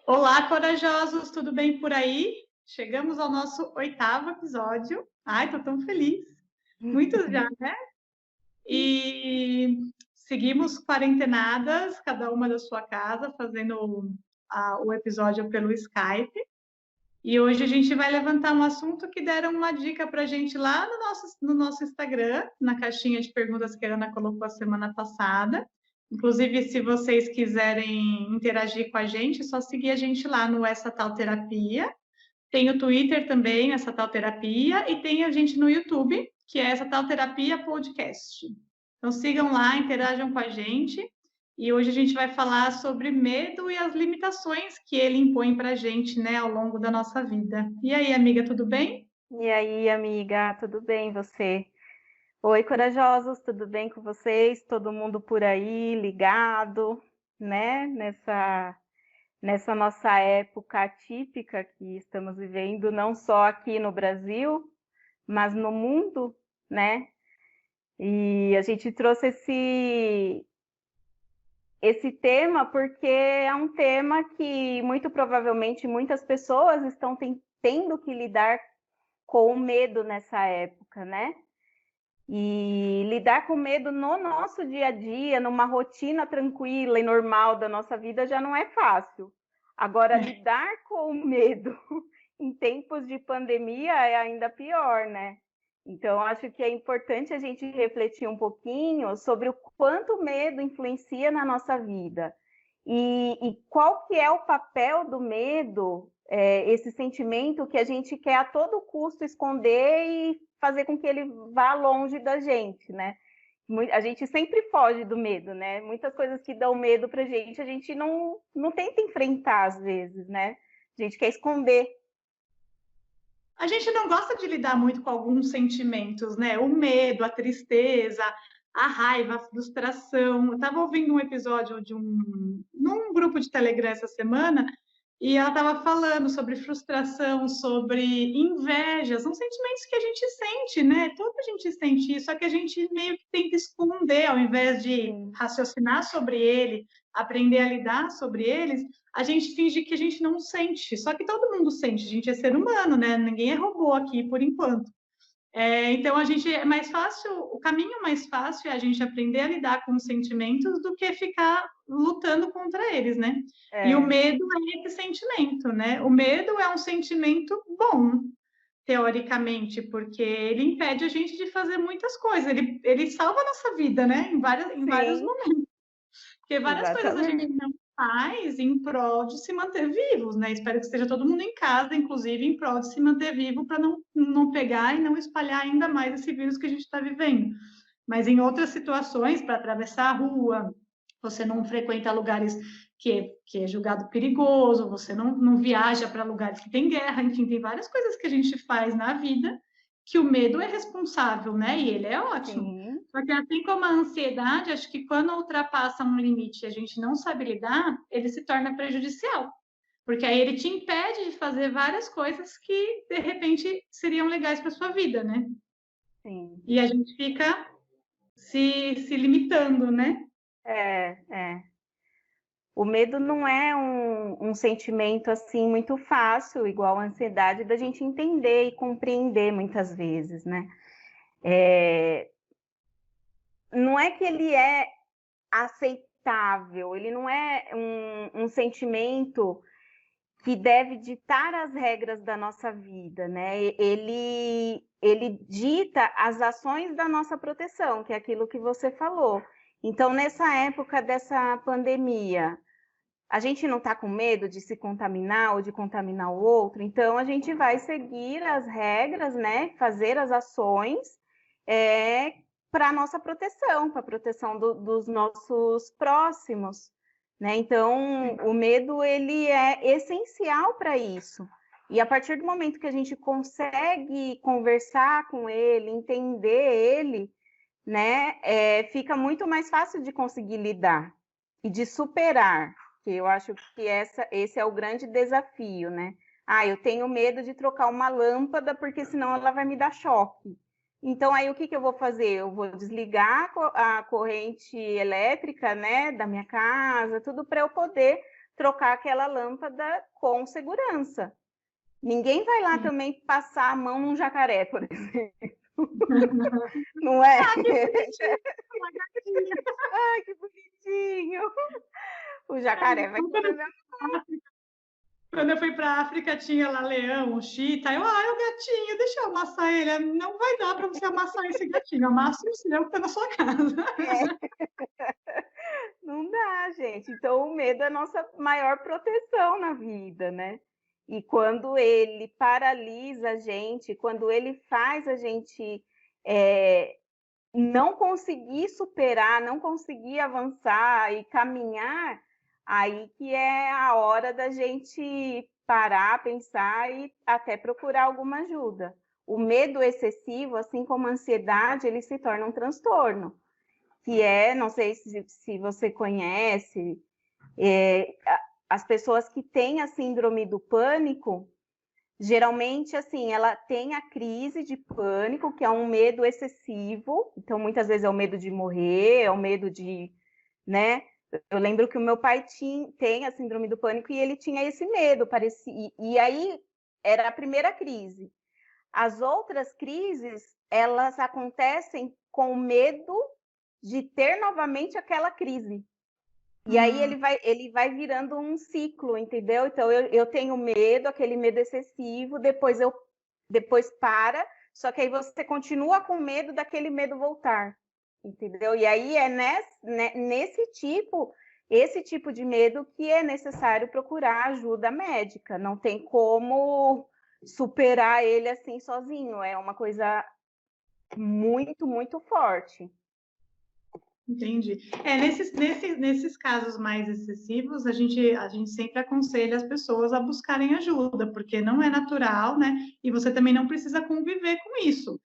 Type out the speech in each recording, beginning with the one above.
Olá, corajosos, tudo bem por aí? Chegamos ao nosso 8º episódio. Ai, tô tão feliz. Muitos já, né? E seguimos quarentenadas, cada uma da sua casa, fazendo o episódio pelo Skype. E hoje a gente vai levantar um assunto que deram uma dica pra gente lá no nosso Instagram, na caixinha de perguntas que a Ana colocou a semana passada. Inclusive, se vocês quiserem interagir com a gente, é só seguir a gente lá no Essa Tal Terapia. Tem o Twitter também, Essa Tal Terapia, e tem a gente no YouTube, que é Essa Tal Terapia Podcast. Então sigam lá, interajam com a gente. E hoje a gente vai falar sobre medo e as limitações que ele impõe para a gente, né, ao longo da nossa vida. E aí, amiga, tudo bem? E aí, amiga, tudo bem você? Oi, corajosos, tudo bem com vocês? Todo mundo por aí ligado, né? Nessa nossa época atípica que estamos vivendo, não só aqui no Brasil, mas no mundo, né? E a gente trouxe esse tema porque é um tema que muito provavelmente muitas pessoas estão tendo que lidar com o medo nessa época, né? E lidar com medo no nosso dia a dia, numa rotina tranquila e normal da nossa vida, já não é fácil. Agora, lidar com o medo em tempos de pandemia é ainda pior, né? Então, acho que é importante a gente refletir um pouquinho sobre o quanto o medo influencia na nossa vida e qual que é o papel do medo, esse sentimento que a gente quer a todo custo esconder e fazer com que ele vá longe da gente, né? A gente sempre foge do medo, né? Muitas coisas que dão medo pra gente, a gente não tenta enfrentar às vezes, né? A gente quer esconder. A gente não gosta de lidar muito com alguns sentimentos, né? O medo, a tristeza, a raiva, a frustração. Eu estava ouvindo um episódio num grupo de Telegram essa semana. E ela estava falando sobre frustração, sobre inveja, são sentimentos que a gente sente, né? Toda a gente sente isso, só que a gente meio que tenta esconder, ao invés de Sim, raciocinar sobre ele, aprender a lidar sobre eles, a gente finge que a gente não sente. Só que todo mundo sente, a gente é ser humano, né? Ninguém é robô aqui por enquanto. Então, a gente é mais fácil, o caminho mais fácil é a gente aprender a lidar com os sentimentos do que ficar lutando contra eles, né? E o é, medo é esse sentimento, né? O medo é um sentimento bom, teoricamente, porque ele impede a gente de fazer muitas coisas, ele salva a nossa vida, né? Em vários sim, momentos. Porque várias coisas a gente exatamente. não faz em prol de se manter vivos, né? Espero que esteja todo mundo em casa, inclusive em prol de se manter vivo, para não pegar e não espalhar ainda mais esse vírus que a gente está vivendo. Mas em outras situações, para atravessar a rua, você não frequenta lugares que é julgado perigoso, você não viaja para lugares que tem guerra, enfim, tem várias coisas que a gente faz na vida que o medo é responsável, né? E ele é ótimo. Sim, Porque assim como a ansiedade, acho que quando ultrapassa um limite e a gente não sabe lidar, ele se torna prejudicial. Porque aí ele te impede de fazer várias coisas que, de repente, seriam legais para sua vida, né? sim. E a gente fica se limitando, né? É. O medo não é um sentimento assim muito fácil, igual a ansiedade, da gente entender e compreender muitas vezes, né? Não é que ele é aceitável, ele não é um sentimento que deve ditar as regras da nossa vida, né? Ele dita as ações da nossa proteção, que é aquilo que você falou. Então, nessa época dessa pandemia, a gente não está com medo de se contaminar ou de contaminar o outro, então a gente vai seguir as regras, né? Fazer as ações para a nossa proteção, para a proteção dos nossos próximos, né? Então, o medo, ele é essencial para isso. E a partir do momento que a gente consegue conversar com ele, entender ele, né, fica muito mais fácil de conseguir lidar e de superar, que eu acho que esse é o grande desafio, né? Ah, eu tenho medo de trocar uma lâmpada porque senão ela vai me dar choque. Então, aí o que eu vou fazer? Eu vou desligar a corrente elétrica, né, da minha casa, tudo para eu poder trocar aquela lâmpada com segurança. Ninguém vai lá também passar a mão num jacaré, por exemplo. Não é? Ah, que bonitinho! Uma gatinha. Ai, que bonitinho! O jacaré vai querer ver. Quando eu fui para a África, tinha lá leão, chita. É o gatinho, deixa eu amassar ele. Não vai dar para você amassar esse gatinho. Amassa o seu que está na sua casa. Não dá, gente. Então, o medo é a nossa maior proteção na vida, né? E quando ele paralisa a gente, quando ele faz a gente não conseguir superar, não conseguir avançar e caminhar, aí que é a hora da gente parar, pensar e até procurar alguma ajuda. O medo excessivo, assim como a ansiedade, ele se torna um transtorno, que não sei se você conhece, as pessoas que têm a síndrome do pânico, geralmente, assim, ela tem a crise de pânico, que é um medo excessivo. Então, muitas vezes é o medo de morrer, é o medo de, né? Eu lembro que o meu pai tem a síndrome do pânico e ele tinha esse medo, parecia. E aí era a primeira crise. As outras crises, elas acontecem com medo de ter novamente aquela crise. E aí ele vai virando um ciclo, entendeu? Então eu tenho medo, aquele medo excessivo, depois para, só que aí você continua com medo daquele medo voltar, entendeu? E aí é esse tipo de medo que é necessário procurar ajuda médica. Não tem como superar ele assim sozinho, é uma coisa muito, muito forte. Entendi. Nesses casos mais excessivos, a gente sempre aconselha as pessoas a buscarem ajuda, porque não é natural, né? E você também não precisa conviver com isso.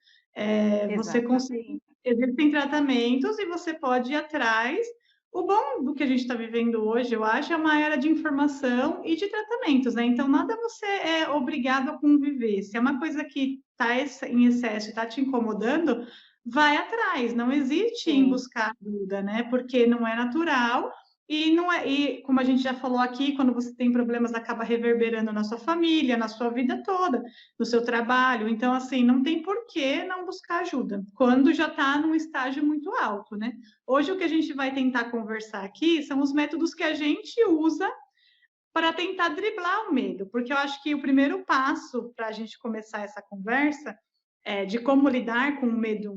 Existem tratamentos e você pode ir atrás. O bom do que a gente está vivendo hoje, eu acho, é uma era de informação e de tratamentos, né? Então, nada você é obrigado a conviver. Se é uma coisa que está em excesso e está te incomodando, vai atrás, não existe em buscar ajuda, né? Porque não é natural e não é, e como a gente já falou aqui, quando você tem problemas, acaba reverberando na sua família, na sua vida toda, no seu trabalho. Então, assim, não tem por que não buscar ajuda quando já está num estágio muito alto, né? Hoje o que a gente vai tentar conversar aqui são os métodos que a gente usa para tentar driblar o medo, porque eu acho que o primeiro passo para a gente começar essa conversa de como lidar com o medo,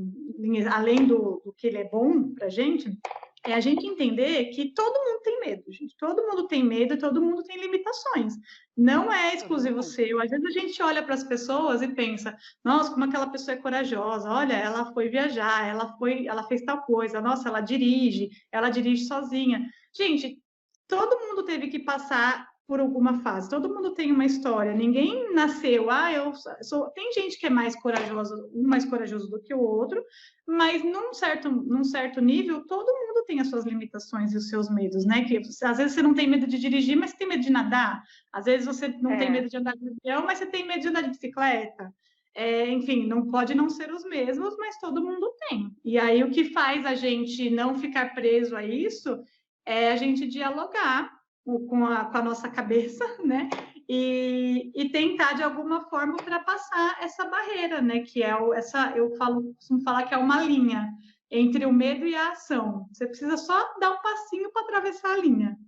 além do que ele é bom para a gente, é a gente entender que todo mundo tem medo, gente. Todo mundo tem medo e todo mundo tem limitações. Não é exclusivo seu. Às vezes a gente olha para as pessoas e pensa, nossa, como aquela pessoa é corajosa. Olha, ela foi viajar, ela fez tal coisa. Nossa, ela dirige sozinha. Gente, todo mundo teve que passar por alguma fase. Todo mundo tem uma história. Ninguém nasceu, tem gente que é mais corajosa, um mais corajoso do que o outro, mas num certo nível, todo mundo tem as suas limitações e os seus medos, né? Que às vezes você não tem medo de dirigir, mas você tem medo de nadar. Às vezes você não tem medo de andar de avião, mas você tem medo de andar de bicicleta. Enfim, não pode não ser os mesmos, mas todo mundo tem. E aí o que faz a gente não ficar preso a isso é a gente dialogar com a nossa cabeça, né? E tentar de alguma forma ultrapassar essa barreira, né? Que é costumo falar que é uma linha entre o medo e a ação. Você precisa só dar um passinho para atravessar a linha.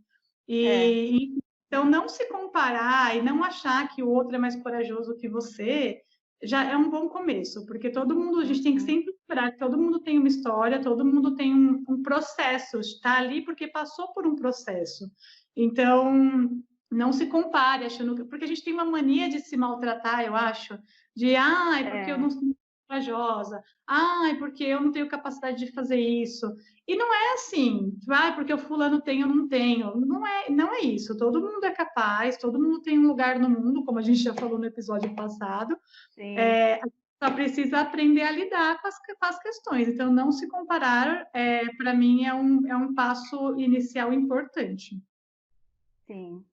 Então não se comparar e não achar que o outro é mais corajoso que você já é um bom começo, porque a gente tem que sempre lembrar que todo mundo tem uma história, todo mundo tem um processo, está ali porque passou por um processo. Então, não se compare, porque a gente tem uma mania de se maltratar, eu acho, porque eu não sou corajosa, porque eu não tenho capacidade de fazer isso. E não é assim, porque o fulano tem, eu não tenho. Não é isso. Todo mundo é capaz, todo mundo tem um lugar no mundo, como a gente já falou no episódio passado. Só precisa aprender a lidar com as questões. Então, não se comparar, para mim, é um passo inicial importante. Sim.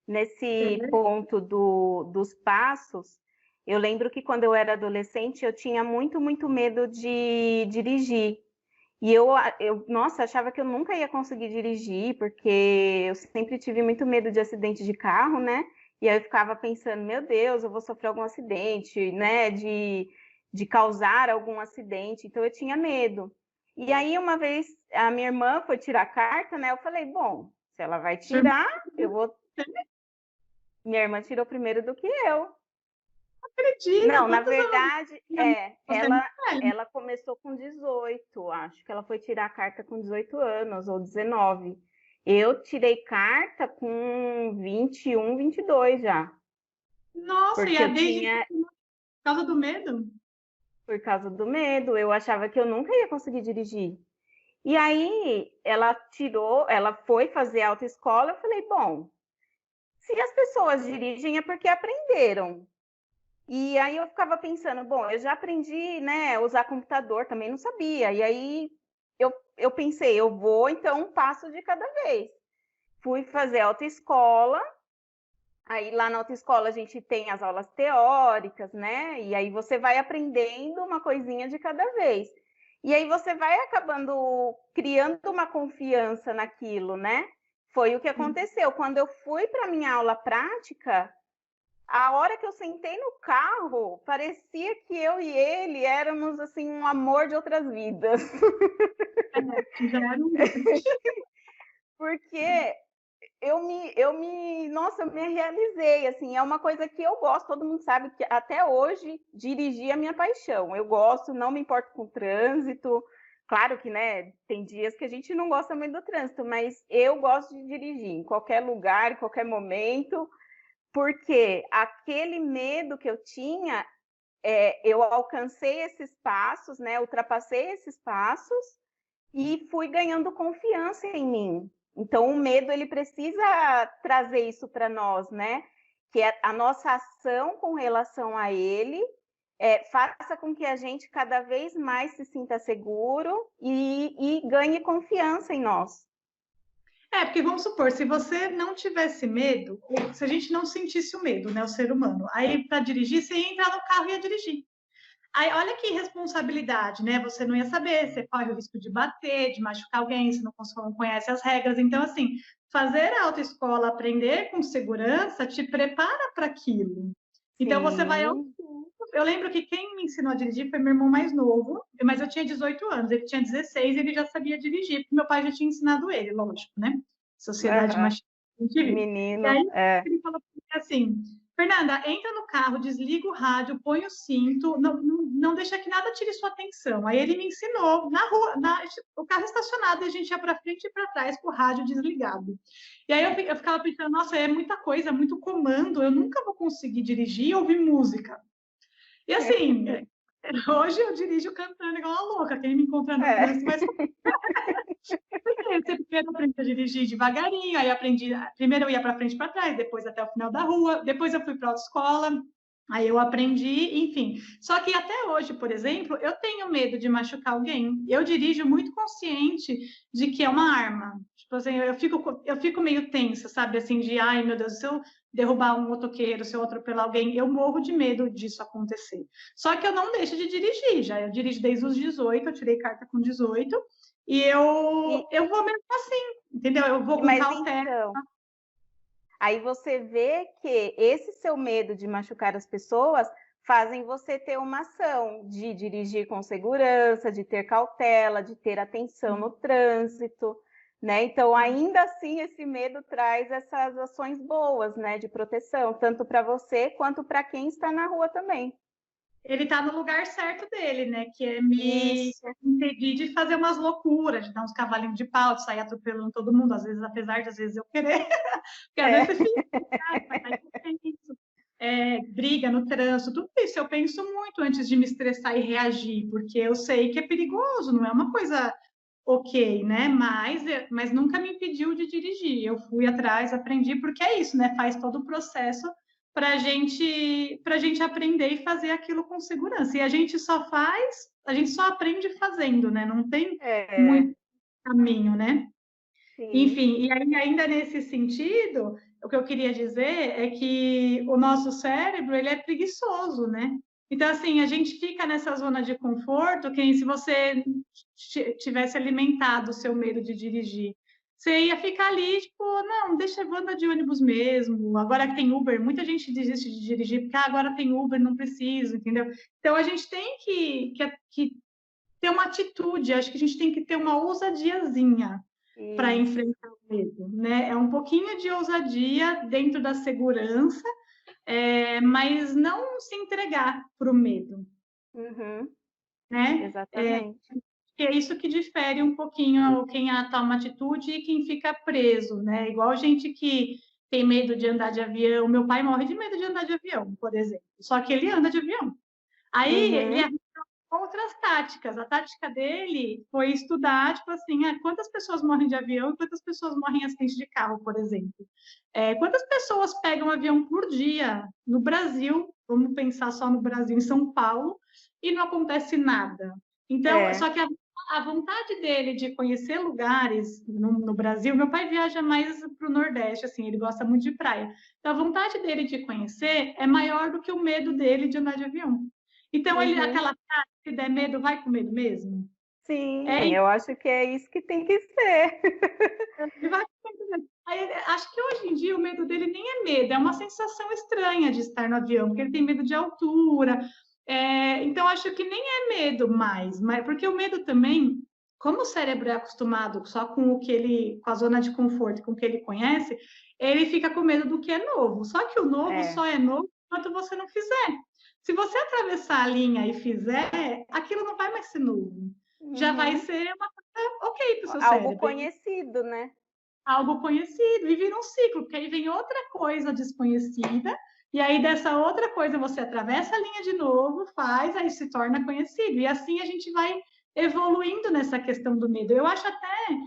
Nesse ponto dos passos, eu lembro que quando eu era adolescente, eu tinha muito, muito medo de dirigir. E nossa, achava que eu nunca ia conseguir dirigir, porque eu sempre tive muito medo de acidente de carro, né? E aí eu ficava pensando, meu Deus, eu vou sofrer algum acidente, né? De causar algum acidente. Então eu tinha medo. E aí uma vez a minha irmã foi tirar a carta, né? Eu falei, bom, se ela vai Sua irmã tirar, eu vou. Minha irmã tirou primeiro do que eu. acredita? Não, na Quantos anos verdade, tinha? Você é muito velha. ela começou com 18, acho que ela foi tirar a carta com 18 anos ou 19. Eu tirei carta com 21, 22 já, Nossa, e porque a eu desde tinha, por causa do medo? por causa do medo, eu achava que eu nunca ia conseguir dirigir. E aí ela tirou, ela foi fazer autoescola, eu falei, bom, se as pessoas dirigem é porque aprenderam. E aí eu ficava pensando, bom, eu já aprendi, né, a usar computador, também não sabia. E aí eu pensei, eu vou então um passo de cada vez. Fui fazer autoescola, aí lá na autoescola a gente tem as aulas teóricas, né? E aí você vai aprendendo uma coisinha de cada vez. E aí você vai acabando criando uma confiança naquilo, né? Foi o que aconteceu. Quando eu fui para minha aula prática, a hora que eu sentei no carro, parecia que eu e ele éramos assim um amor de outras vidas. Já era um match. Porque nossa, eu me realizei, assim, é uma coisa que eu gosto, todo mundo sabe que até hoje dirigir é a minha paixão. Eu gosto, não me importo com o trânsito. Claro que, né, tem dias que a gente não gosta muito do trânsito, mas eu gosto de dirigir em qualquer lugar, em qualquer momento, porque aquele medo que eu tinha, eu alcancei esses passos, né? Ultrapassei esses passos e fui ganhando confiança em mim. Então, o medo ele precisa trazer isso para nós, né? Que a nossa ação com relação a ele faça com que a gente cada vez mais se sinta seguro e ganhe confiança em nós. É, porque vamos supor, se você não tivesse medo, ou se a gente não sentisse o medo, né, o ser humano, aí para dirigir, você ia entrar no carro e ia dirigir. Aí, olha que responsabilidade, né? Você não ia saber, você corre o risco de bater, de machucar alguém, você não conhece as regras. Então, assim, fazer a autoescola, aprender com segurança, te prepara para aquilo. Então, você vai aos Sim. poucos. Eu lembro que quem me ensinou a dirigir foi meu irmão mais novo, mas eu tinha 18 anos, ele tinha 16 e ele já sabia dirigir, porque meu pai já tinha ensinado ele, lógico, né? Sociedade Uhum. machista, a gente vive. E Menino, aí, ele falou assim, Fernanda, entra no carro, desliga o rádio, põe o cinto, não deixa que nada tire sua atenção. Aí ele me ensinou na rua, o carro estacionado, a gente ia para frente e para trás com o rádio desligado. E aí eu ficava pensando, nossa, é muita coisa, muito comando, eu nunca vou conseguir dirigir e ouvir música. E assim, hoje eu dirijo cantando igual uma louca, quem me encontra no é. trânsito vai você primeiro aprende a dirigir devagarinho, aí aprendi. Primeiro eu ia para frente e para trás, depois até o final da rua, depois eu fui para a autoescola, aí eu aprendi, enfim. Só que até hoje, por exemplo, eu tenho medo de machucar alguém. Eu dirijo muito consciente de que é uma arma. Tipo assim, eu fico meio tensa, sabe? Assim, de ai meu Deus, se eu derrubar um motoqueiro, se eu atropelar alguém, eu morro de medo disso acontecer. Só que eu não deixo de dirigir, já eu dirijo desde os 18, eu tirei carta com 18. E E, eu vou mesmo assim, entendeu? Eu vou com mas cautela. então, aí você vê que esse seu medo de machucar as pessoas fazem você ter uma ação de dirigir com segurança, de ter cautela, de ter atenção no trânsito, né? Então, ainda assim, esse medo traz essas ações boas, né, de proteção, tanto para você quanto para quem está na rua também. Ele está no lugar certo dele, né? Que é me Isso, impedir de fazer umas loucuras, de dar uns cavalinhos de pau, de sair atropelando todo mundo, às vezes, apesar de às vezes eu querer, porque às vezes é, você fica, mas aí eu penso. Briga no trânsito, tudo isso eu penso muito antes de me estressar e reagir, porque eu sei que é perigoso, não é uma coisa ok, né? Mas nunca me impediu de dirigir. Eu fui atrás, aprendi, porque é isso, né? Faz todo o processo para gente aprender e fazer aquilo com segurança. E a gente só aprende fazendo, né? Não tem é, muito caminho, né? sim. Enfim, e aí, ainda nesse sentido, o que eu queria dizer é que o nosso cérebro, ele é preguiçoso, né? Então, assim, a gente fica nessa zona de conforto, que se você tivesse alimentado o seu medo de dirigir, você ia ficar ali, tipo, não, deixa eu andar de ônibus mesmo. Agora que tem Uber, muita gente desiste de dirigir, porque agora tem Uber, não preciso, entendeu? Então, a gente tem que ter uma atitude, acho que a gente tem que ter uma ousadiazinha para enfrentar o medo, né? É um pouquinho de ousadia dentro da segurança, mas não se entregar para o medo, Uhum, né? exatamente. Que é isso que difere um pouquinho quem toma atitude e quem fica preso, né? Igual gente que tem medo de andar de avião. Meu pai morre de medo de andar de avião, por exemplo. Só que ele anda de avião. Aí ele Uhum, arrumou outras táticas. A tática dele foi estudar, tipo assim, quantas pessoas morrem de avião e quantas pessoas morrem em acidente de carro, por exemplo. Quantas pessoas pegam avião por dia no Brasil? Vamos pensar só no Brasil, em São Paulo, e não acontece nada. Então, é, só que a vontade dele de conhecer lugares no Brasil, meu pai viaja mais para o Nordeste, assim, ele gosta muito de praia. Então, a vontade dele de conhecer é maior do que o medo dele de andar de avião. Então, uhum. aquela frase, se der medo, vai com medo mesmo. É Sim, isso, eu acho que é isso que tem que ser. ele vai com medo mesmo. Aí, acho que hoje em dia o medo dele nem é medo, é uma sensação estranha de estar no avião, porque ele tem medo de altura. Então, acho que nem é medo mais, mas porque o medo também, como o cérebro é acostumado só com com a zona de conforto, com o que ele conhece, ele fica com medo do que é novo. Só que o novo É, só é novo enquanto você não fizer. Se você atravessar a linha e fizer, aquilo não vai mais ser novo. Já vai uhum. ser uma coisa ok para o seu Algo cérebro, conhecido, né? algo conhecido, e vira um ciclo, porque aí vem outra coisa desconhecida, e aí dessa outra coisa você atravessa a linha de novo, faz, aí se torna conhecido. E assim a gente vai evoluindo nessa questão do medo. Eu acho até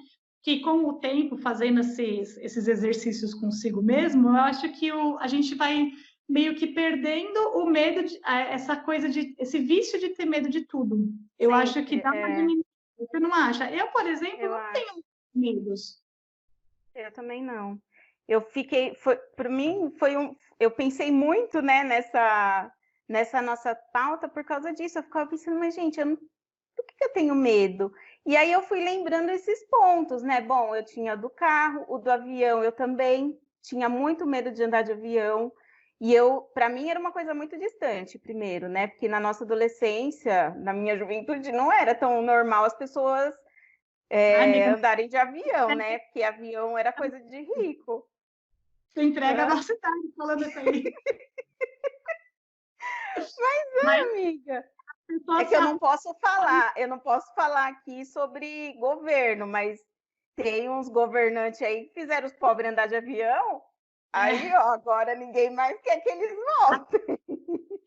que com o tempo, fazendo esses exercícios consigo mesmo, eu acho que a gente vai meio que perdendo o medo, essa coisa esse vício de ter medo de tudo. Eu acho que Sempre, dá uma diminuição. Você não acha? Eu, por exemplo, eu não tenho acho. medos. Eu também não. Eu fiquei, para mim eu pensei muito, né, nessa nossa pauta por causa disso. Eu ficava pensando, mas gente, do que eu tenho medo? E aí eu fui lembrando esses pontos, né? Bom, eu tinha do carro, o do avião, eu também tinha muito medo de andar de avião. E para mim era uma coisa muito distante, primeiro, né? Porque na nossa adolescência, na minha juventude, não era tão normal as pessoas Ai, amiga, andarem de avião, né? Porque avião era coisa de rico. você entrega a Hã? nossa idade falando isso aí. Mas Mas é, amiga. a É pessoa que se arruma. eu não posso falar aqui sobre governo, mas tem uns governantes aí que fizeram os pobres andar de avião. Aí, ó, agora ninguém mais quer que eles voltem.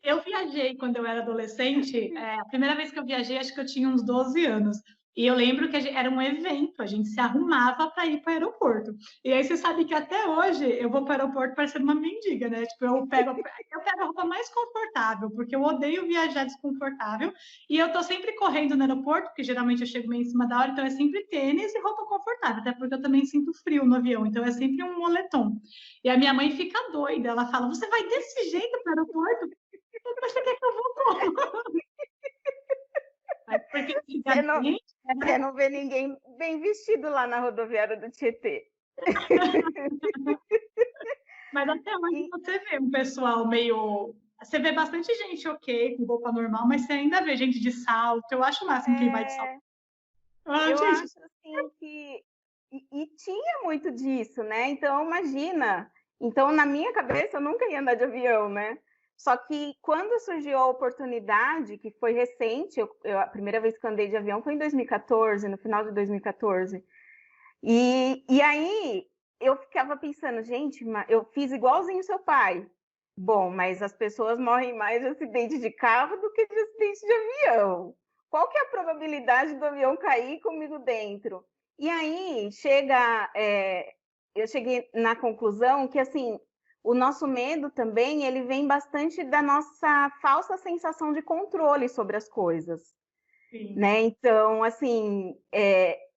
Eu viajei quando eu era adolescente. A primeira vez que eu viajei, acho que eu tinha uns 12 anos. E eu lembro que era um evento, a gente se arrumava para ir para o aeroporto. E aí você sabe que até hoje eu vou para o aeroporto parecendo uma mendiga, né? Tipo, eu pego a roupa mais confortável, porque eu odeio viajar desconfortável. E eu tô sempre correndo no aeroporto, porque geralmente eu chego meio em cima da hora, então é sempre tênis e roupa confortável, até porque eu também sinto frio no avião, então é sempre um moletom. E a minha mãe fica doida, ela fala: Você vai desse jeito para o aeroporto? Você quer que eu vou como? Mas porque Você não, antigamente você era... não vê ninguém bem vestido lá na rodoviária do Tietê. Mas até hoje E, você vê um pessoal meio. Você vê bastante gente ok, com roupa normal, mas você ainda vê gente de salto. Eu acho o máximo quem vai de salto. é, Ah, eu gente, acho assim que. E tinha muito disso, né? Então, imagina. Então, na minha cabeça, eu nunca ia andar de avião, né? Só que quando surgiu a oportunidade, que foi recente, a primeira vez que eu andei de avião foi em 2014, no final de 2014. E aí eu ficava pensando, gente, eu fiz igualzinho seu pai. Bom, mas as pessoas morrem mais de acidente de carro do que de acidente de avião. Qual que é a probabilidade do avião cair comigo dentro? E aí eu cheguei na conclusão que assim o nosso medo também ele vem bastante da nossa falsa sensação de controle sobre as coisas, sim. né? Então, assim,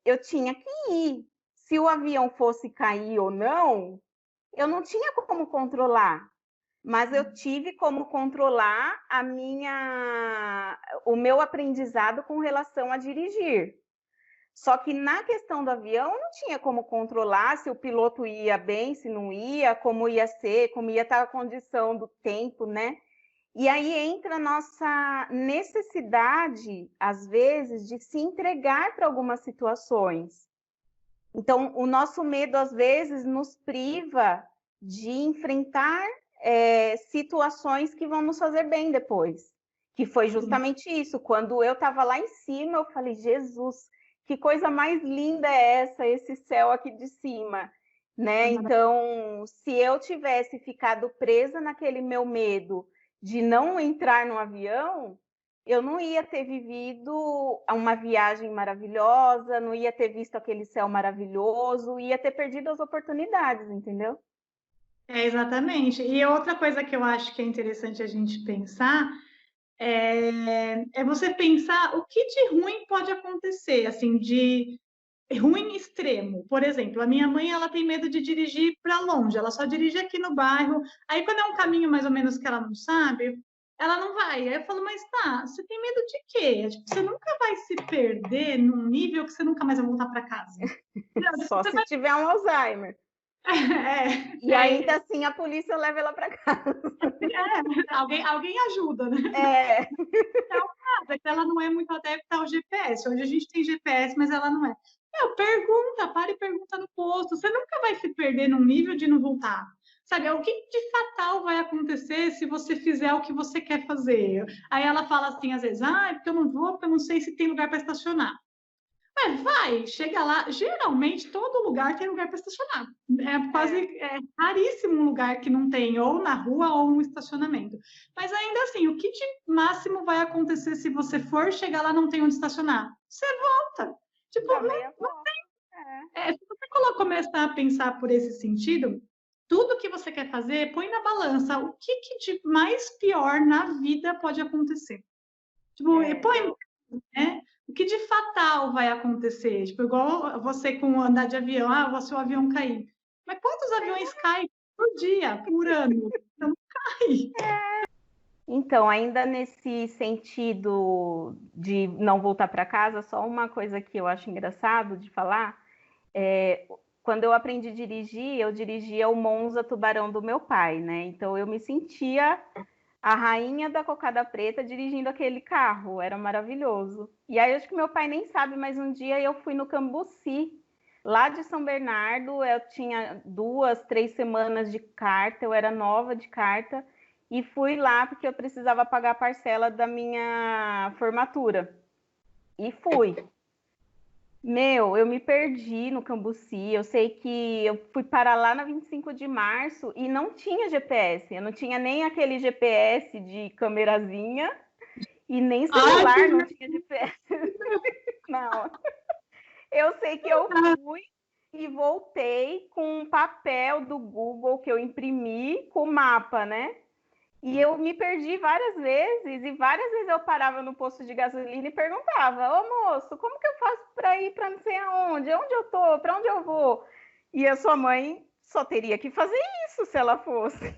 eu tinha que ir. Se o avião fosse cair ou não, eu não tinha como controlar. mas eu tive como controlar o meu aprendizado com relação a dirigir. Só que na questão do avião, eu não tinha como controlar se o piloto ia bem, se não ia, como ia ser, como ia estar a condição do tempo, né? E aí entra a nossa necessidade, às vezes, de se entregar para algumas situações. Então, o nosso medo, às vezes, nos priva de enfrentar situações que vão nos fazer bem depois. Que foi justamente isso. Quando eu estava lá em cima, eu falei, Jesus, que coisa mais linda é essa, esse céu aqui de cima, né? Então, se eu tivesse ficado presa naquele meu medo de não entrar no avião, eu não ia ter vivido uma viagem maravilhosa, não ia ter visto aquele céu maravilhoso, ia ter perdido as oportunidades, entendeu? Exatamente. E outra coisa que eu acho que é interessante a gente pensar é você pensar o que de ruim pode acontecer, assim, de ruim extremo. Por exemplo, a minha mãe, ela tem medo de dirigir para longe, ela só dirige aqui no bairro. Aí, quando é um caminho mais ou menos que ela não sabe, ela não vai. Aí eu falo, mas tá, você tem medo de quê? Tipo, você nunca vai se perder num nível que você nunca mais vai voltar para casa. Só se tiver um Alzheimer. E ainda assim a polícia leva ela para casa. Alguém ajuda, né? É. Ela não é muito adepta ao GPS. Hoje a gente tem GPS, mas ela não é. Pergunta, para e pergunta no posto. Você nunca vai se perder num nível de não voltar. Sabe, o que de fatal vai acontecer se você fizer o que você quer fazer? Aí ela fala assim, às vezes, porque eu não vou, porque eu não sei se tem lugar para estacionar. Vai, chega lá. Geralmente, todo lugar tem lugar para estacionar. É raríssimo um lugar que não tem, ou na rua, ou um estacionamento. Mas ainda assim, o que de máximo vai acontecer se você for chegar lá e não tem onde estacionar? Você volta. Tipo, não tem. Se você começar a pensar por esse sentido, tudo que você quer fazer, põe na balança. O que de mais pior na vida pode acontecer? Tipo, põe, né? O que de fatal vai acontecer? Tipo, igual você com andar de avião, se o avião cair. Mas quantos aviões caem por dia, por ano? Não cai. Então, ainda nesse sentido de não voltar para casa, só uma coisa que eu acho engraçado de falar, quando eu aprendi a dirigir, eu dirigia o Monza Tubarão do meu pai, né? Então eu me sentia a rainha da cocada preta dirigindo aquele carro, era maravilhoso. E aí acho que meu pai nem sabe, mas um dia eu fui no Cambuci, lá de São Bernardo, eu tinha 2, 3 semanas de carta, eu era nova de carta, e fui lá porque eu precisava pagar a parcela da minha formatura. E fui. Eu me perdi no Cambuci. Eu sei que eu fui parar lá na 25 de março e não tinha GPS. Eu não tinha nem aquele GPS de câmerazinha e nem celular, não tinha GPS. Não. Eu sei que eu fui e voltei com um papel do Google que eu imprimi com o mapa, né? E eu me perdi várias vezes, e várias vezes eu parava no posto de gasolina e perguntava, ô moço, como que eu faço para ir para não sei aonde? Onde eu tô? Para onde eu vou? E a sua mãe só teria que fazer isso se ela fosse.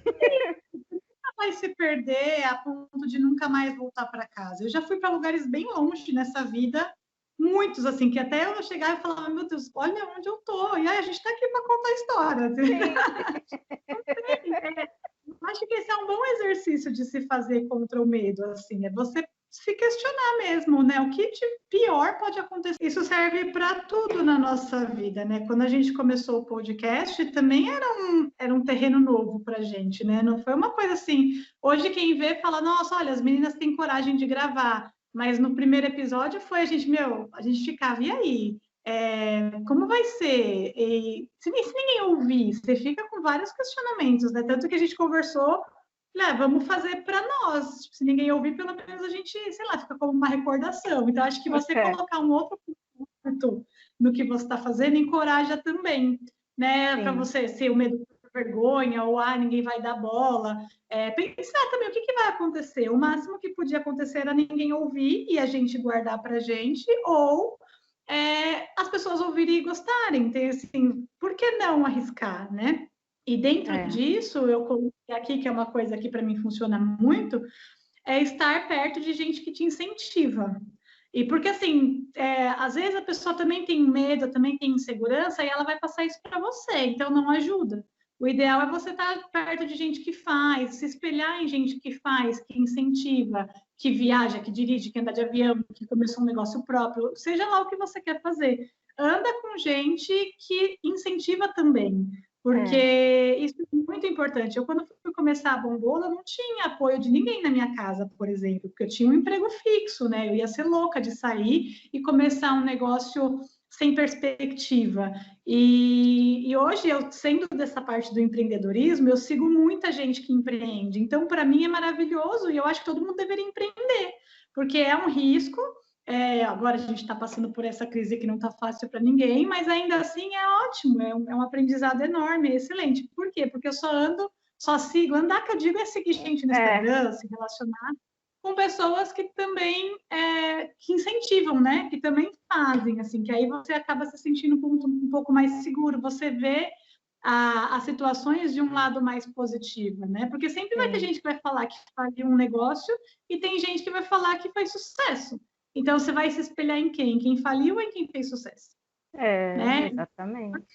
Nunca vai se perder a ponto de nunca mais voltar para casa. Eu já fui para lugares bem longe nessa vida, muitos, assim, que até eu chegava e falava, meu Deus, olha onde eu tô. E aí a gente está aqui para contar a história. Acho que esse é um bom exercício de se fazer contra o medo, assim, é você se questionar mesmo, né? O que de pior pode acontecer? Isso serve para tudo na nossa vida, né? Quando a gente começou o podcast, também era um terreno novo para a gente, né? Não foi uma coisa assim. Hoje quem vê fala, nossa, olha, as meninas têm coragem de gravar. Mas no primeiro episódio foi a gente ficava, e aí? Como vai ser? E se ninguém ouvir, você fica com vários questionamentos, né? Tanto que a gente conversou, vamos fazer para nós. Tipo, se ninguém ouvir, pelo menos a gente, sei lá, fica como uma recordação. Então, acho que você colocar um outro ponto no que você está fazendo encoraja também, né? Para você ser o medo de vergonha, ou ninguém vai dar bola. Pensar também o que vai acontecer. O máximo que podia acontecer era ninguém ouvir e a gente guardar para a gente, ou as pessoas ouvirem e gostarem. Então, assim, por que não arriscar, né? E dentro disso, eu coloquei aqui, que é uma coisa que para mim funciona muito, é estar perto de gente que te incentiva. E porque, assim, às vezes a pessoa também tem medo, também tem insegurança, e ela vai passar isso para você, então não ajuda. O ideal é você estar perto de gente que faz, se espelhar em gente que faz, que incentiva, que viaja, que dirige, que anda de avião, que começou um negócio próprio, seja lá o que você quer fazer. Anda com gente que incentiva também, porque isso é muito importante. Eu, quando fui começar a Bombola, não tinha apoio de ninguém na minha casa, por exemplo, porque eu tinha um emprego fixo, né? Eu ia ser louca de sair e começar um negócio sem perspectiva. E hoje, eu sendo dessa parte do empreendedorismo, eu sigo muita gente que empreende. Então, para mim, é maravilhoso e eu acho que todo mundo deveria empreender, porque é um risco. Agora a gente está passando por essa crise que não está fácil para ninguém, mas ainda assim é ótimo, é um aprendizado enorme, é excelente. Por quê? Porque eu só sigo, andar que eu digo é seguir gente no Instagram, se relacionar com pessoas que também que incentivam, né? Que também fazem, assim, que aí você acaba se sentindo um pouco mais seguro, você vê as situações de um lado mais positivo, né? Porque sempre vai ter gente que vai falar que faliu um negócio e tem gente que vai falar que faz sucesso. Então, você vai se espelhar em quem? Quem faliu ou em quem fez sucesso? Né? Exatamente.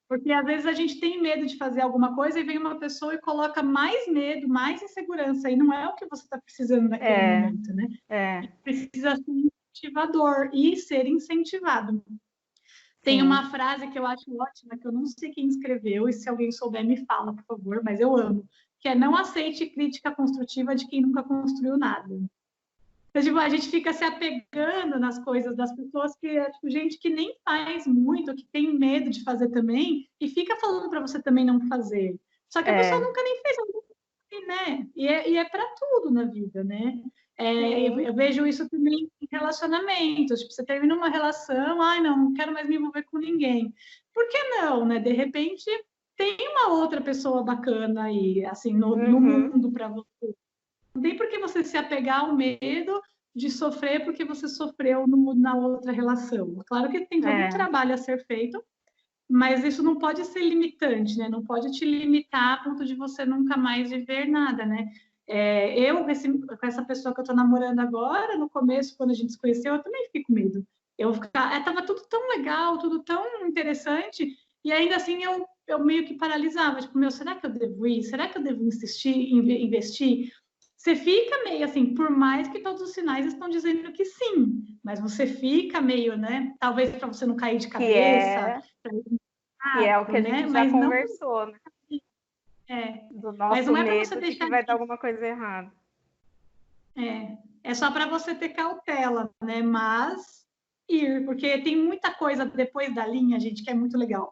Porque às vezes a gente tem medo de fazer alguma coisa e vem uma pessoa e coloca mais medo, mais insegurança, e não é o que você está precisando naquele momento, né? Precisa ser incentivador e ser incentivado. Tem uma frase que eu acho ótima, que eu não sei quem escreveu, e se alguém souber me fala, por favor, mas eu amo, que é: não aceite crítica construtiva de quem nunca construiu nada. Então, tipo, a gente fica se apegando nas coisas das pessoas que é tipo, gente que nem faz muito, que tem medo de fazer também, e fica falando para você também não fazer. Só que a pessoa nunca nem fez, né? E é para tudo na vida, né? Eu vejo isso também em relacionamentos. Tipo, você termina uma relação, ai, não quero mais me envolver com ninguém. Por que não, né? De repente, tem uma outra pessoa bacana aí, assim, no mundo para você. Não tem por que você se apegar ao medo de sofrer porque você sofreu na outra relação. Claro que tem todo um trabalho a ser feito, mas isso não pode ser limitante, né? Não pode te limitar a ponto de você nunca mais viver nada, né? Com essa pessoa que eu tô namorando agora, no começo, quando a gente se conheceu, eu também fiquei com medo. Tava tudo tão legal, tudo tão interessante, e ainda assim eu meio que paralisava, tipo, meu, será que eu devo ir? Será que eu devo insistir, investir? Você fica meio assim, por mais que todos os sinais estão dizendo que sim, mas você fica meio, né? Talvez para você não cair de cabeça, que é o que a gente já mas conversou, né? Do mas nosso não é para medo você de deixar que vai dar alguma coisa errada. É só para você ter cautela, né? Mas ir, porque tem muita coisa depois da linha, gente, que é muito legal.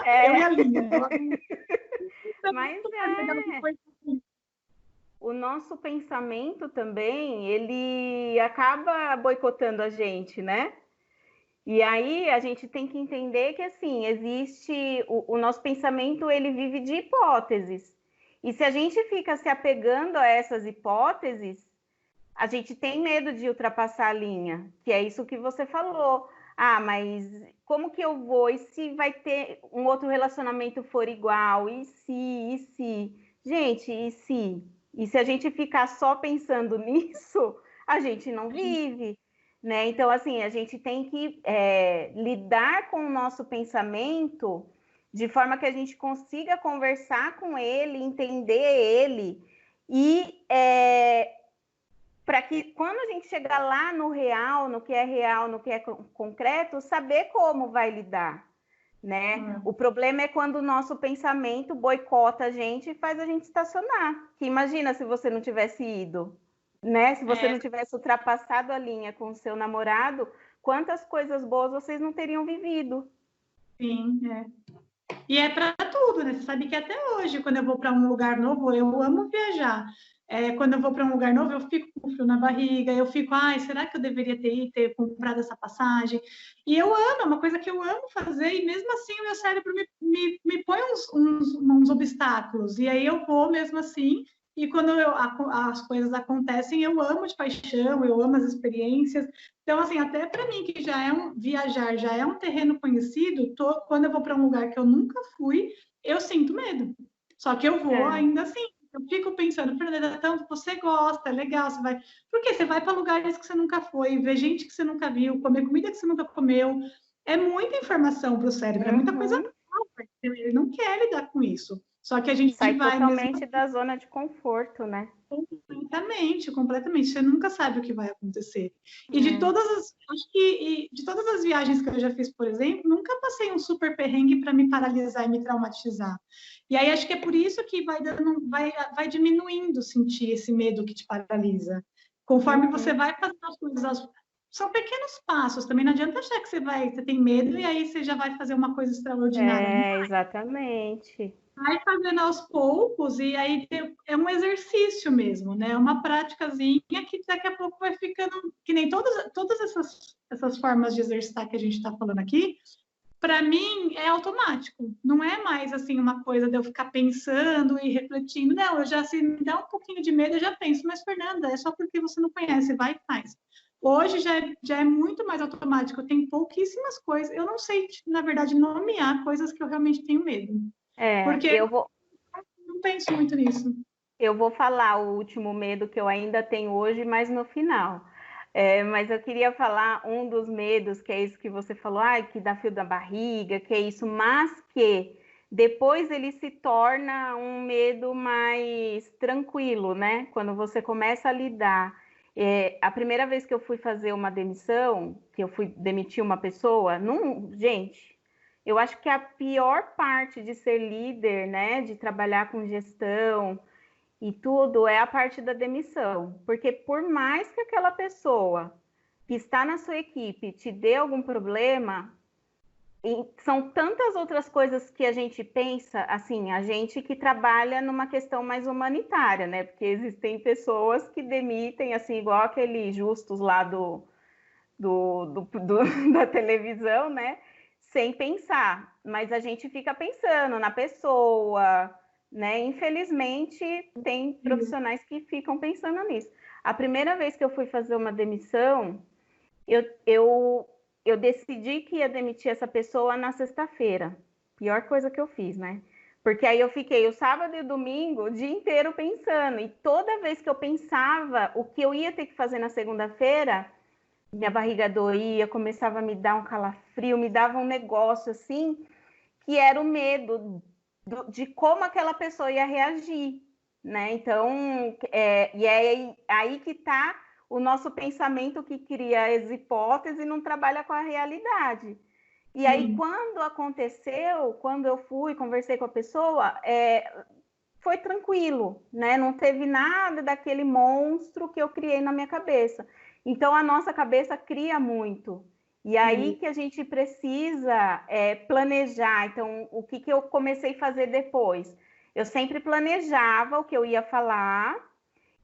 Eu e a linha. Mas o nosso pensamento também, ele acaba boicotando a gente, né? E aí a gente tem que entender que, assim, existe... O nosso pensamento, ele vive de hipóteses. E se a gente fica se apegando a essas hipóteses, a gente tem medo de ultrapassar a linha, que é isso que você falou. Ah, mas como que eu vou? E se vai ter um outro relacionamento for igual? E se, e se? Gente, e se? E se a gente ficar só pensando nisso, a gente não vive, né? Então, assim, a gente tem que lidar com o nosso pensamento de forma que a gente consiga conversar com ele, entender ele e para que quando a gente chegar lá no real, no que é concreto, saber como vai lidar, né? O problema é quando o nosso pensamento boicota a gente e faz a gente estacionar. Que imagina se você não tivesse ido, né? Se você não tivesse ultrapassado a linha com o seu namorado, quantas coisas boas vocês não teriam vivido. Sim, E é para tudo, né? Você sabe que até hoje, quando eu vou para um lugar novo, eu amo viajar. Quando eu vou para um lugar novo, eu fico com frio na barriga, eu fico, ai, será que eu deveria ter comprado essa passagem? E eu amo, é uma coisa que eu amo fazer, e mesmo assim o meu cérebro me põe uns obstáculos, e aí eu vou mesmo assim, e quando as coisas acontecem, eu amo de paixão, eu amo as experiências. Então, assim, até para mim, que viajar já é um terreno conhecido, quando eu vou para um lugar que eu nunca fui, eu sinto medo. Só que eu vou ainda assim. Eu fico pensando, Fernanda, tanto você gosta, é legal, você vai. Porque você vai para lugares que você nunca foi, ver gente que você nunca viu, comer comida que você nunca comeu. É muita informação para o cérebro, é muita coisa nova. Ele não quer lidar com isso. Só que a gente Sai vai mesmo. totalmente da zona de conforto, né? Completamente, completamente. Você nunca sabe o que vai acontecer. E de todas as, acho que de todas as viagens que eu já fiz, por exemplo, nunca passei um super perrengue para me paralisar e me traumatizar. E aí acho que é por isso que vai diminuindo sentir esse medo que te paralisa. Conforme você vai fazendo as coisas, são pequenos passos. Também não adianta achar que você tem medo e aí você já vai fazer uma coisa extraordinária. É, exatamente. Vai fazendo aos poucos e aí é um exercício mesmo, né? É uma práticazinha que daqui a pouco vai ficando que nem todas essas formas de exercitar que a gente está falando aqui. Para mim é automático, não é mais assim uma coisa de eu ficar pensando e refletindo. Não, eu já se me dá um pouquinho de medo, eu já penso, mas Fernanda, é só porque você não conhece, vai e faz. Hoje já é muito mais automático, tem pouquíssimas coisas. Eu não sei, na verdade, nomear coisas que eu realmente tenho medo. É, Porque não penso muito nisso. eu vou falar o último medo que eu ainda tenho hoje, mas no final. Mas eu queria falar um dos medos, que é isso que você falou, que dá fio da barriga, que é isso, mas que depois ele se torna um medo mais tranquilo, né? Quando você começa a lidar. A primeira vez que eu fui fazer uma demissão, que eu fui demitir uma pessoa, gente, eu acho que a pior parte de ser líder, né, de trabalhar com gestão e tudo é a parte da demissão, porque por mais que aquela pessoa que está na sua equipe te dê algum problema, são tantas outras coisas que a gente pensa, assim, a gente que trabalha numa questão mais humanitária, né? Porque existem pessoas que demitem, assim, igual aquele Justus lá da televisão, né? Sem pensar, mas a gente fica pensando na pessoa, né? Infelizmente, tem profissionais que ficam pensando nisso. A primeira vez que eu fui fazer uma demissão, eu decidi que ia demitir essa pessoa na sexta-feira. Pior coisa que eu fiz, né? Porque aí eu fiquei o sábado e o domingo o dia inteiro pensando. E toda vez que eu pensava o que eu ia ter que fazer na segunda-feira, minha barriga doía, começava a me dar um calafrio, me dava um negócio assim, que era o medo de como aquela pessoa ia reagir, né? Então, e é aí que está o nosso pensamento que cria as hipóteses e não trabalha com a realidade. E aí, quando aconteceu, quando eu fui, conversei com a pessoa, foi tranquilo, né? Não teve nada daquele monstro que eu criei na minha cabeça. Então, a nossa cabeça cria muito. E aí que a gente precisa planejar. Então, o que eu comecei a fazer depois? Eu sempre planejava o que eu ia falar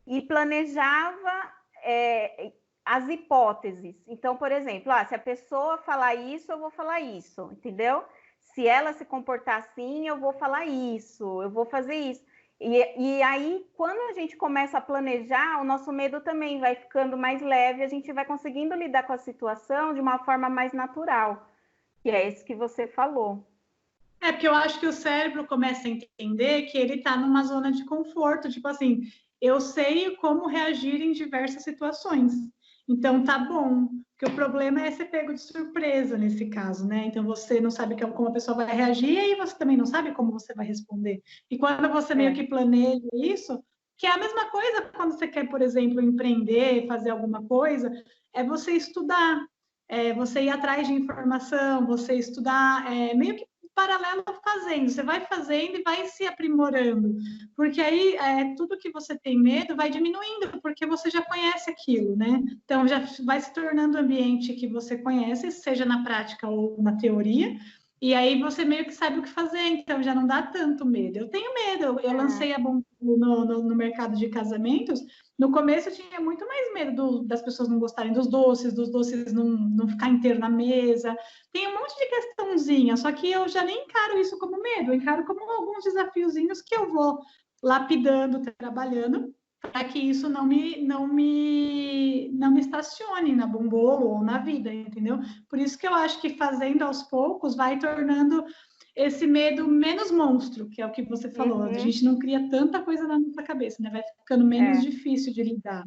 e planejava as hipóteses. Então, por exemplo, se a pessoa falar isso, eu vou falar isso, entendeu? Se ela se comportar assim, eu vou falar isso, eu vou fazer isso. E aí, quando a gente começa a planejar, o nosso medo também vai ficando mais leve, a gente vai conseguindo lidar com a situação de uma forma mais natural, que é isso que você falou. É porque eu acho que o cérebro começa a entender que ele está numa zona de conforto, tipo assim, eu sei como reagir em diversas situações. Então tá bom, porque o problema é ser pego de surpresa nesse caso, né? Então você não sabe como a pessoa vai reagir e aí você também não sabe como você vai responder. E quando você meio que planeja isso, que é a mesma coisa quando você quer, por exemplo, empreender, fazer alguma coisa, é você estudar, você ir atrás de informação, você estudar, meio que paralelo fazendo, você vai fazendo e vai se aprimorando, porque aí tudo que você tem medo vai diminuindo, porque você já conhece aquilo, né? Então já vai se tornando um ambiente que você conhece, seja na prática ou na teoria, e aí você meio que sabe o que fazer, então já não dá tanto medo. Eu tenho medo, eu lancei a Bom no mercado de casamentos. No começo eu tinha muito mais medo das pessoas não gostarem dos doces não ficar inteiro na mesa. Tem um monte de questãozinha, só que eu já nem encaro isso como medo, eu encaro como alguns desafiozinhos que eu vou lapidando, trabalhando, para que isso não me estacione na bombolo ou na vida, entendeu? Por isso que eu acho que fazendo aos poucos vai tornando. esse medo menos monstro, que é o que você falou. A Uhum, gente não cria tanta coisa na nossa cabeça, né? Vai ficando menos é, difícil de lidar.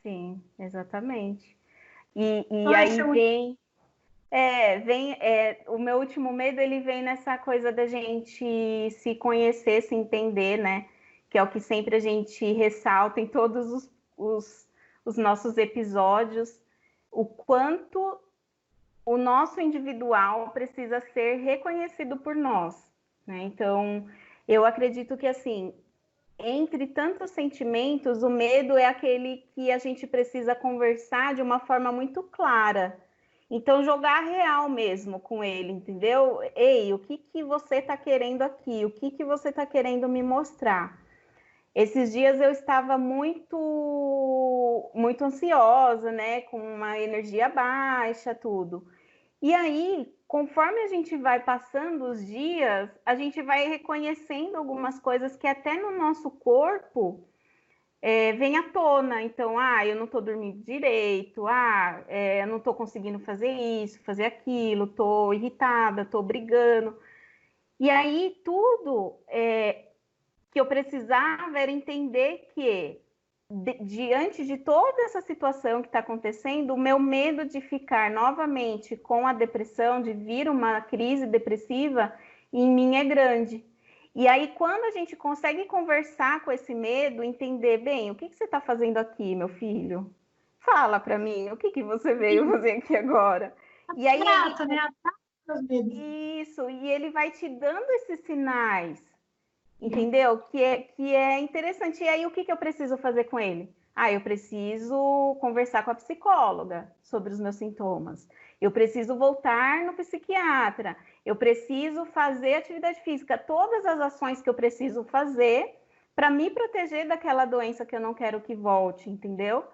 sim, exatamente. E Qual é o aí seu... o meu último medo, ele vem nessa coisa da gente se conhecer, se entender, né? Que é o que sempre a gente ressalta em todos os nossos episódios, o quanto o nosso individual precisa ser reconhecido por nós, né? Então, eu acredito que, assim, entre tantos sentimentos, o medo é aquele que a gente precisa conversar de uma forma muito clara. Então, jogar real mesmo com ele, entendeu? Ei, o que que você está querendo aqui? O que que você está querendo me mostrar? Esses dias eu estava muito ansiosa, né? Com uma energia baixa, tudo. E aí, conforme a gente vai passando os dias, a gente vai reconhecendo algumas coisas que até no nosso corpo vem à tona. Então, eu não estou dormindo direito, eu não estou conseguindo fazer isso, fazer aquilo, estou irritada, estou brigando. E aí, tudo que eu precisava era entender que, diante de toda essa situação que está acontecendo, o meu medo de ficar novamente com a depressão, de vir uma crise depressiva, em mim é grande. E aí, quando a gente consegue conversar com esse medo, entender, bem, o que que você está fazendo aqui, meu filho? Fala para mim, o que que você veio fazer aqui agora? E aí ele, Trata, né? Atrata os medos. isso, e ele vai te dando esses sinais. Entendeu? Que é interessante. E aí, o que que eu preciso fazer com ele? Eu preciso conversar com a psicóloga sobre os meus sintomas. Eu preciso voltar no psiquiatra. Eu preciso fazer atividade física. Todas as ações que eu preciso fazer para me proteger daquela doença que eu não quero que volte, entendeu?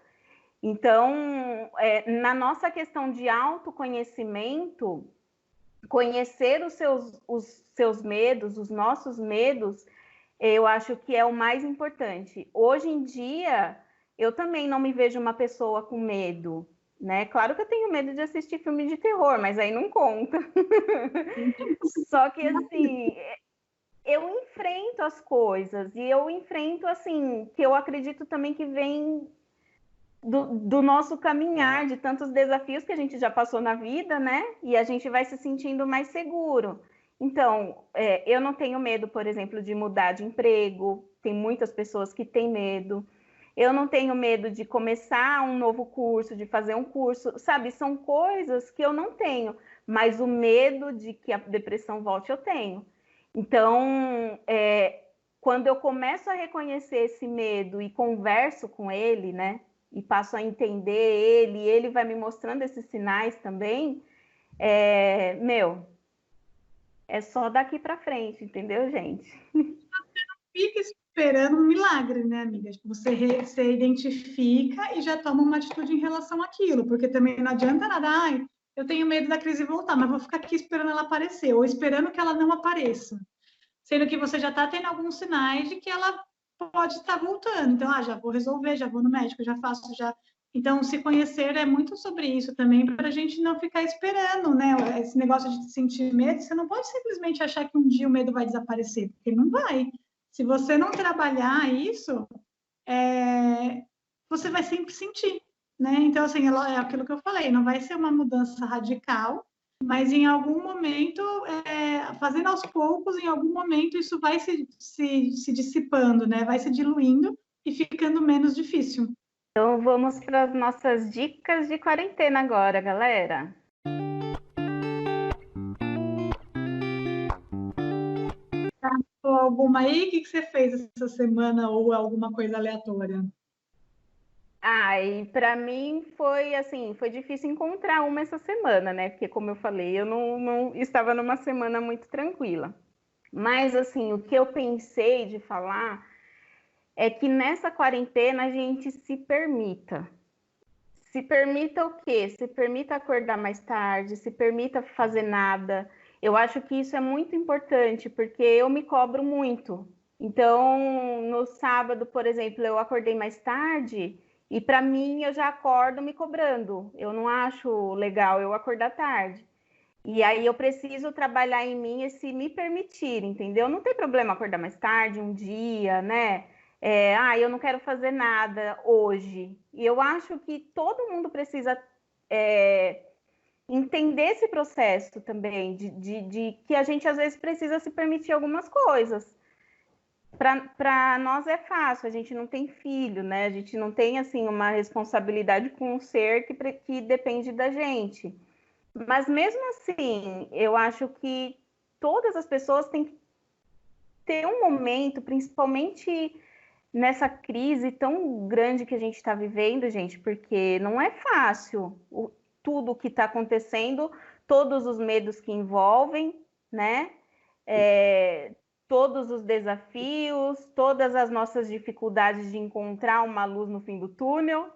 Então, na nossa questão de autoconhecimento, conhecer os seus medos, os nossos medos, eu acho que é o mais importante. Hoje em dia, eu também não me vejo uma pessoa com medo, né? Claro que eu tenho medo de assistir filme de terror, mas aí não conta. Só que assim, eu enfrento as coisas e eu enfrento assim, que eu acredito também que vem do nosso caminhar, de tantos desafios que a gente já passou na vida, né? E a gente vai se sentindo mais seguro. Então, eu não tenho medo, por exemplo, de mudar de emprego. Tem muitas pessoas que têm medo. Eu não tenho medo de começar um novo curso, de fazer um curso, sabe? São coisas que eu não tenho, mas o medo de que a depressão volte, eu tenho. Então, quando eu começo a reconhecer esse medo e converso com ele, né? E passo a entender ele, e ele vai me mostrando esses sinais também, é só daqui para frente, entendeu, gente? Fica esperando um milagre, né, amiga? Tipo, você identifica e já toma uma atitude em relação àquilo, porque também não adianta nada, eu tenho medo da crise voltar, mas vou ficar aqui esperando ela aparecer, ou esperando que ela não apareça, sendo que você já está tendo alguns sinais de que ela pode estar voltando. Então, já vou resolver, já vou no médico, já faço, já. Então, se conhecer é muito sobre isso também, para a gente não ficar esperando, né? Esse negócio de sentir medo, você não pode simplesmente achar que um dia o medo vai desaparecer, porque não vai. Se você não trabalhar isso, você vai sempre sentir, né? Então, assim, é aquilo que eu falei, não vai ser uma mudança radical, mas em algum momento, fazendo aos poucos, em algum momento isso vai se dissipando, né? Vai se diluindo e ficando menos difícil. Então vamos para as nossas dicas de quarentena agora, galera. Ou alguma aí? O que você fez essa semana ou alguma coisa aleatória? E para mim foi assim, foi difícil encontrar uma essa semana, né? Porque como eu falei, eu não estava numa semana muito tranquila. Mas assim, o que eu pensei de falar é que nessa quarentena a gente se permita. Se permita o quê? Se permita acordar mais tarde, se permita fazer nada. Eu acho que isso é muito importante, porque eu me cobro muito. Então, no sábado, por exemplo, eu acordei mais tarde e para mim eu já acordo me cobrando. Eu não acho legal eu acordar tarde. E aí eu preciso trabalhar em mim esse me permitir, entendeu? Não tem problema acordar mais tarde, um dia, né? Eu não quero fazer nada hoje. E eu acho que todo mundo precisa entender esse processo também, de que a gente às vezes precisa se permitir algumas coisas. Para nós é fácil, a gente não tem filho, né? A gente não tem assim uma responsabilidade com um ser que depende da gente. Mas mesmo assim, eu acho que todas as pessoas têm que ter um momento, principalmente nessa crise tão grande que a gente está vivendo, gente, porque não é fácil tudo o que está acontecendo, todos os medos que envolvem, né? Todos os desafios, todas as nossas dificuldades de encontrar uma luz no fim do túnel,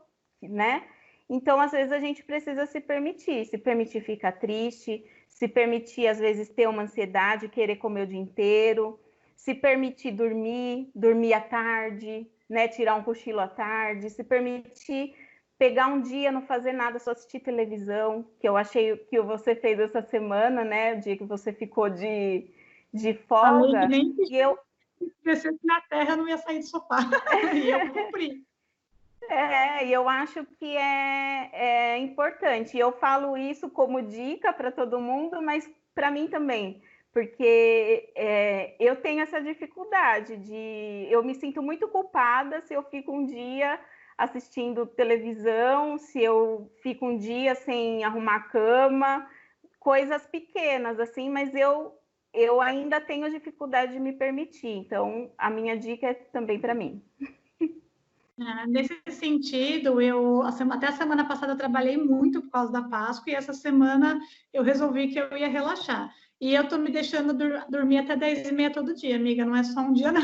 né? Então, às vezes, a gente precisa se permitir ficar triste, se permitir, às vezes, ter uma ansiedade, querer comer o dia inteiro, se permitir dormir à tarde, né? Tirar um cochilo à tarde, se permitir pegar um dia, não fazer nada, só assistir televisão, que eu achei que você fez essa semana, né? O dia que você ficou de Falei que folga. nem que E eu descesse na terra, eu não ia sair do sofá. E eu cumpri. E eu acho que é importante. Eu falo isso como dica para todo mundo, mas para mim também, porque eu tenho essa dificuldade eu me sinto muito culpada se eu fico um dia assistindo televisão, se eu fico um dia sem arrumar a cama, coisas pequenas assim, mas eu ainda tenho dificuldade de me permitir. Então, a minha dica é também para mim. Nesse sentido, até a semana passada eu trabalhei muito por causa da Páscoa e essa semana eu resolvi que eu ia relaxar. E eu tô me deixando dormir até 10h30 todo dia, amiga, não é só um dia, não.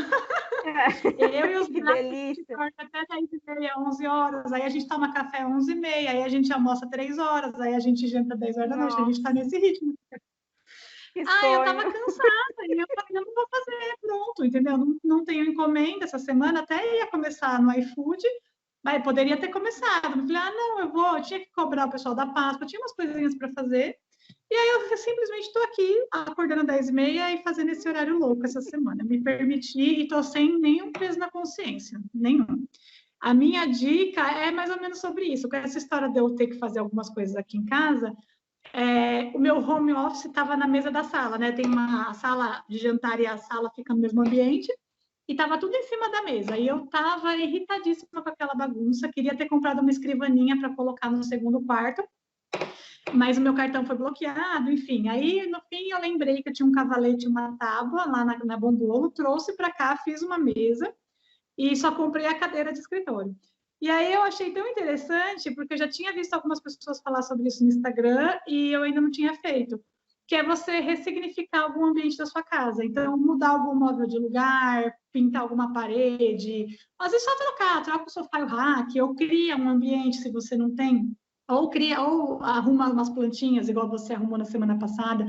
Eu e os Que gatos, a gente delícia! dorme até 10h30, 11 horas, aí a gente toma café 11h30, aí a gente almoça 3 horas, aí a gente janta 10 horas da noite, a gente tá nesse ritmo. Que Eu tava sonho! cansada e eu falei, eu não vou fazer, pronto, entendeu? Não tenho encomenda essa semana, até ia começar no iFood, mas poderia ter começado. Eu falei, não, eu tinha que cobrar o pessoal da Páscoa, tinha umas coisinhas para fazer. E aí eu simplesmente estou aqui, acordando às 10h30 e fazendo esse horário louco essa semana. Me permiti e estou sem nenhum peso na consciência, nenhum. A minha dica é mais ou menos sobre isso. Com essa história de eu ter que fazer algumas coisas aqui em casa, o meu home office estava na mesa da sala, né? Tem a sala de jantar e a sala fica no mesmo ambiente. E estava tudo em cima da mesa. E eu estava irritadíssima com aquela bagunça. Queria ter comprado uma escrivaninha para colocar no segundo quarto, mas o meu cartão foi bloqueado, enfim. Aí, no fim, eu lembrei que eu tinha um cavalete e uma tábua lá na Bombolo, trouxe para cá, fiz uma mesa e só comprei a cadeira de escritório. E aí eu achei tão interessante, porque eu já tinha visto algumas pessoas falar sobre isso no Instagram e eu ainda não tinha feito, que é você ressignificar algum ambiente da sua casa. Então, mudar algum móvel de lugar, pintar alguma parede, às vezes só troca o sofá e o rack, ou cria um ambiente se você não tem, ou arruma umas plantinhas, igual você arrumou na semana passada,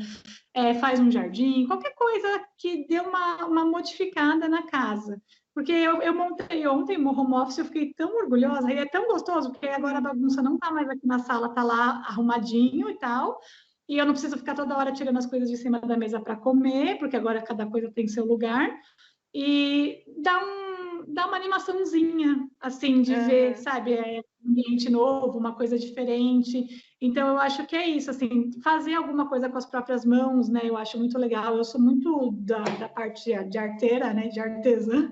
faz um jardim, qualquer coisa que dê uma modificada na casa. Porque eu montei ontem o home office, eu fiquei tão orgulhosa, e é tão gostoso, porque agora a bagunça não está mais aqui na sala, está lá arrumadinho e tal, e eu não preciso ficar toda hora tirando as coisas de cima da mesa para comer, porque agora cada coisa tem seu lugar, e dá uma animaçãozinha, assim, de ver, sabe, um ambiente novo, uma coisa diferente. Então, eu acho que é isso, assim, fazer alguma coisa com as próprias mãos, né, eu acho muito legal. Eu sou muito da parte de arteira, né, de artesã,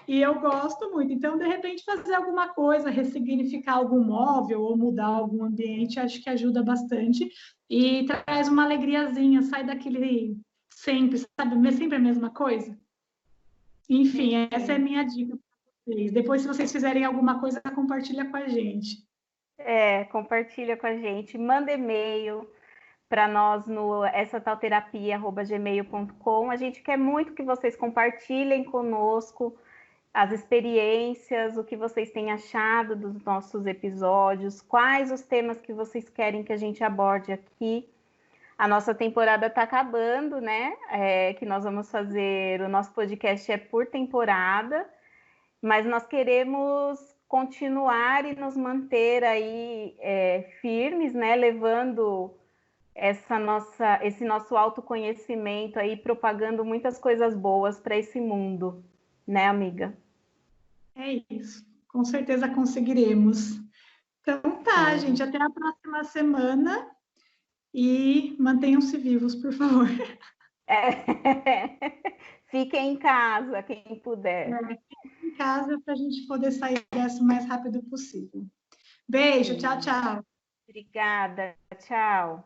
e eu gosto muito. Então, de repente, fazer alguma coisa, ressignificar algum móvel ou mudar algum ambiente, acho que ajuda bastante e traz uma alegriazinha, sai daquele sempre, sabe, sempre a mesma coisa. Enfim, essa é a minha dica para vocês. Depois, se vocês fizerem alguma coisa, compartilha com a gente. Compartilha com a gente, manda e-mail para nós no essatalterapia@gmail.com. A gente quer muito que vocês compartilhem conosco as experiências, o que vocês têm achado dos nossos episódios, quais os temas que vocês querem que a gente aborde aqui. A nossa temporada está acabando, né? Que nós vamos fazer, o nosso podcast é por temporada, mas nós queremos continuar e nos manter aí firmes, né? Levando esse nosso autoconhecimento aí, propagando muitas coisas boas para esse mundo, né, amiga? É isso. Com certeza conseguiremos. Então tá, Sim. gente, até a próxima semana e mantenham-se vivos, por favor. É. Fiquem em casa, quem puder. Em casa para a gente poder sair dessa o mais rápido possível. Beijo, tchau, Sim. tchau. Obrigada. Tchau.